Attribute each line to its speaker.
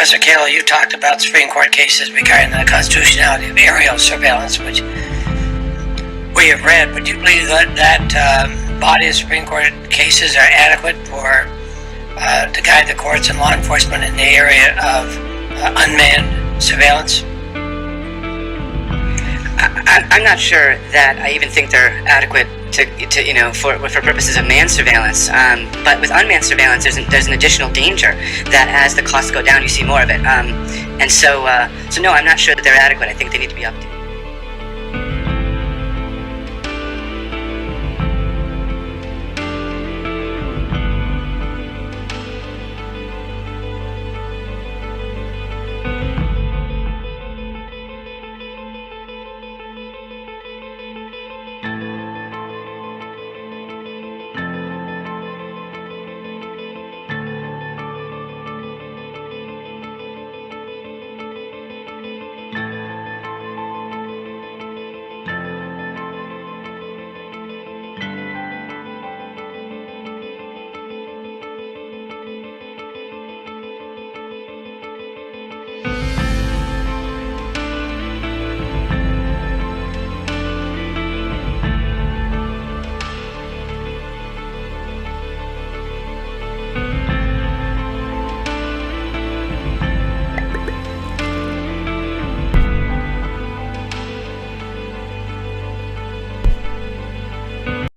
Speaker 1: Professor Cahill, you talked about Supreme Court cases regarding the constitutionality of aerial surveillance, which we have read. But do you believe that body of Supreme Court cases are adequate for to guide the courts and law enforcement in the area of unmanned surveillance?
Speaker 2: I'm not sure that I even think they're adequate to for purposes of manned surveillance. But with unmanned surveillance, there's an additional danger that as the costs go down, you see more of it. And so no, I'm not sure that they're adequate. I think they need to be updated.